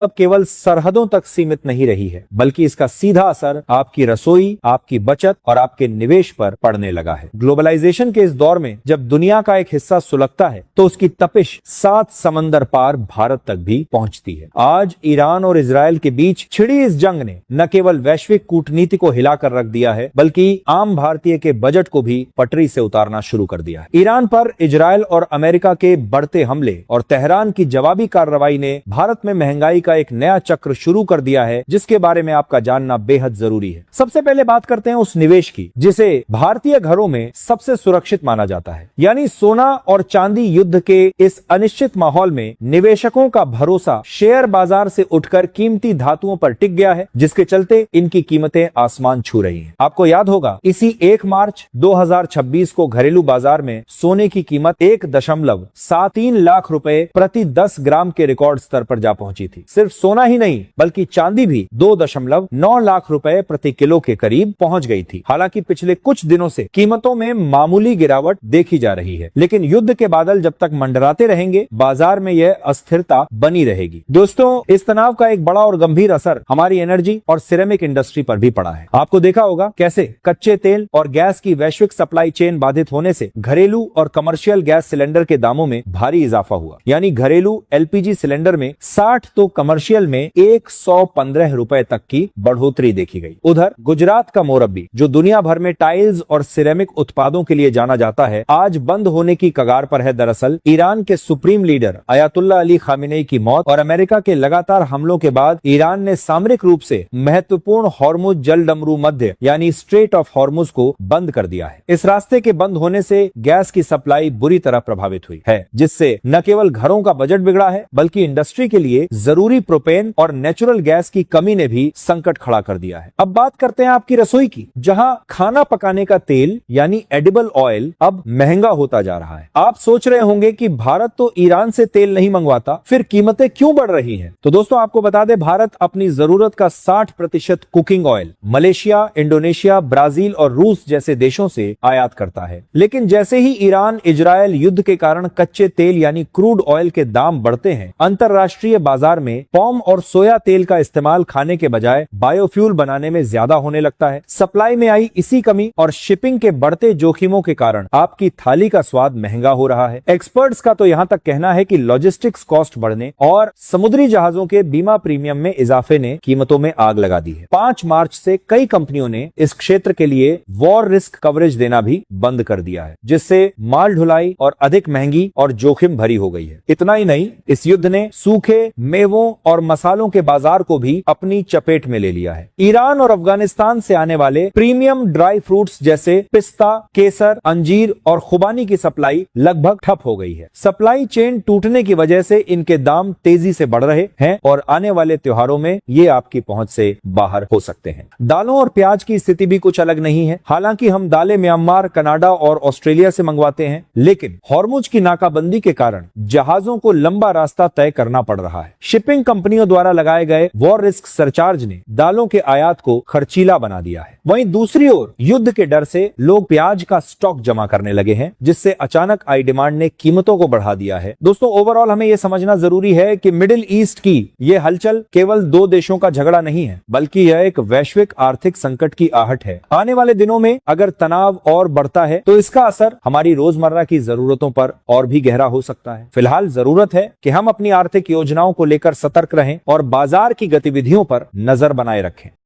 अब केवल सरहदों तक सीमित नहीं रही है, बल्कि इसका सीधा असर आपकी रसोई, आपकी बचत और आपके निवेश पर पड़ने लगा है। ग्लोबलाइजेशन के इस दौर में जब दुनिया का एक हिस्सा सुलगता है तो उसकी तपिश 7 समंदर पार भारत तक भी पहुंचती है। आज ईरान और इजरायल के बीच छिड़ी इस जंग ने न केवल वैश्विक कूटनीति को हिलाकर रख दिया है, बल्कि आम भारतीय के बजट को भी पटरी से उतारना शुरू कर दिया है। ईरान पर इजरायल और अमेरिका के बढ़ते हमले और तेहरान की जवाबी कार्रवाई ने भारत में महंगाई का एक नया चक्र शुरू कर दिया है, जिसके बारे में आपका जानना बेहद जरूरी है। सबसे पहले बात करते हैं उस निवेश की जिसे भारतीय घरों में सबसे सुरक्षित माना जाता है, यानी सोना और चांदी। युद्ध के इस अनिश्चित माहौल में निवेशकों का भरोसा शेयर बाजार से उठकर कीमती धातुओं पर टिक गया है, जिसके चलते इनकी कीमतें आसमान छू रही हैं। आपको याद होगा इसी 1 मार्च 2026 को घरेलू बाजार में सोने की कीमत 1.73 लाख रुपए प्रति 10 ग्राम के रिकॉर्ड स्तर पर जा पहुंची थी। सिर्फ सोना ही नहीं बल्कि चांदी भी 2.9 लाख रुपए प्रति किलो के करीब पहुंच गई थी। हालांकि पिछले कुछ दिनों से कीमतों में मामूली गिरावट देखी जा रही है, लेकिन युद्ध के बादल जब तक मंडराते रहेंगे बाजार में यह अस्थिरता बनी रहेगी। दोस्तों, इस तनाव का एक बड़ा और गंभीर असर हमारी एनर्जी और सिरेमिक इंडस्ट्री पर भी पड़ा है। आपको देखा होगा कैसे कच्चे तेल और गैस की वैश्विक सप्लाई चेन बाधित होने से घरेलू और कमर्शियल गैस सिलेंडर के दामों में भारी इजाफा हुआ। यानी घरेलू एलपीजी सिलेंडर में 60 तो कमर्शियल में 115 रुपए तक की बढ़ोतरी देखी गई। उधर गुजरात का मोरब्बी, जो दुनिया भर में टाइल्स और सिरेमिक उत्पादों के लिए जाना जाता है, आज बंद होने की कगार पर है। दरअसल ईरान के supreme leader Ayatollah Ali Khamenei की मौत और अमेरिका के लगातार हमलों के बाद ईरान ने सामरिक रूप से महत्वपूर्ण हॉर्मुज जलडमरू मध्य यानी स्ट्रेट ऑफ हॉर्मुज को बंद कर दिया है। इस रास्ते के बंद होने से गैस की सप्लाई बुरी तरह प्रभावित हुई है, जिससे न केवल घरों का बजट बिगड़ा है बल्कि इंडस्ट्री के लिए जरूरी प्रोपेन और नेचुरल गैस की कमी ने भी संकट खड़ा कर दिया है। अब बात करते हैं आपकी रसोई की, जहां खाना पकाने का तेल यानी एडिबल ऑयल अब महंगा होता जा रहा है। आप सोच रहे होंगे कि भारत तो ईरान से तेल नहीं मंगवाता, फिर कीमतें क्यों बढ़ रही हैं? तो दोस्तों, आपको बता दें, भारत अपनी जरूरत का 60% cooking oil Malaysia, Indonesia, Brazil और रूस जैसे देशों से आयात करता है। लेकिन जैसे ही ईरान इजरायल युद्ध के कारण कच्चे तेल यानी क्रूड ऑयल के दाम बढ़ते हैं, अंतरराष्ट्रीय बाजार में पॉम और सोया तेल का इस्तेमाल खाने के बजाय बायोफ्यूल बनाने में ज्यादा होने लगता है। सप्लाई में आई इसी कमी और शिपिंग के बढ़ते जोखिमों के कारण आपकी थाली का स्वाद महंगा हो रहा है। एक्सपर्ट्स का तो यहां तक कहना है कि लॉजिस्टिक्स कॉस्ट बढ़ने और समुद्री जहाजों के बीमा प्रीमियम में इजाफे ने कीमतों में आग लगा दी है। 5 मार्च से कई कंपनियों ने इस क्षेत्र के लिए वॉर रिस्क कवरेज देना भी बंद कर दिया है, जिससे माल ढुलाई और अधिक महंगी और जोखिम भरी हो गई है। इतना ही नहीं, इस युद्ध ने सूखे मेवों और मसालों के बाजार को भी अपनी चपेट में ले लिया है। ईरान और अफगानिस्तान से आने वाले प्रीमियम ड्राई फ्रूट्स जैसे पिस्ता, केसर, अंजीर और खुबानी की सप्लाई लगभग ठप हो गई है। सप्लाई चेन टूटने की वजह से इनके दाम तेजी से बढ़ रहे हैं और आने वाले त्योहारों में ये आपकी पहुंच से बाहर हो सकते हैं। दालों और प्याज की स्थिति भी कुछ अलग नहीं है। हालांकि हम दालें म्यांमार, कनाडा और ऑस्ट्रेलिया से मंगवाते हैं, लेकिन हॉर्मुज की नाकाबंदी के कारण जहाजों को लंबा रास्ता तय करना पड़ रहा है। शिपिंग कंपनियों द्वारा लगाए गए वॉर रिस्क सरचार्ज ने दालों के आयात को खर्चीला बना दिया है। वहीं दूसरी ओर युद्ध के डर से लोग प्याज का स्टॉक जमा करने लगे हैं, जिससे अचानक आई डिमांड ने कीमतों को बढ़ा दिया है। दोस्तों, ओवरऑल हमें यह समझना जरूरी है कि मिडिल ईस्ट की यह हलचल केवल 2 देशों का झगड़ा नहीं है, बल्कि यह एक वैश्विक आर्थिक संकट की आहट है। आने वाले दिनों में अगर तनाव और बढ़ता है तो इसका असर हमारी रोजमर्रा की जरूरतों पर और भी गहरा हो सकता है। फिलहाल जरूरत है कि हम अपनी आर्थिक योजनाओं को लेकर सतर्क रहें और बाजार की गतिविधियों पर नजर बनाए रखें।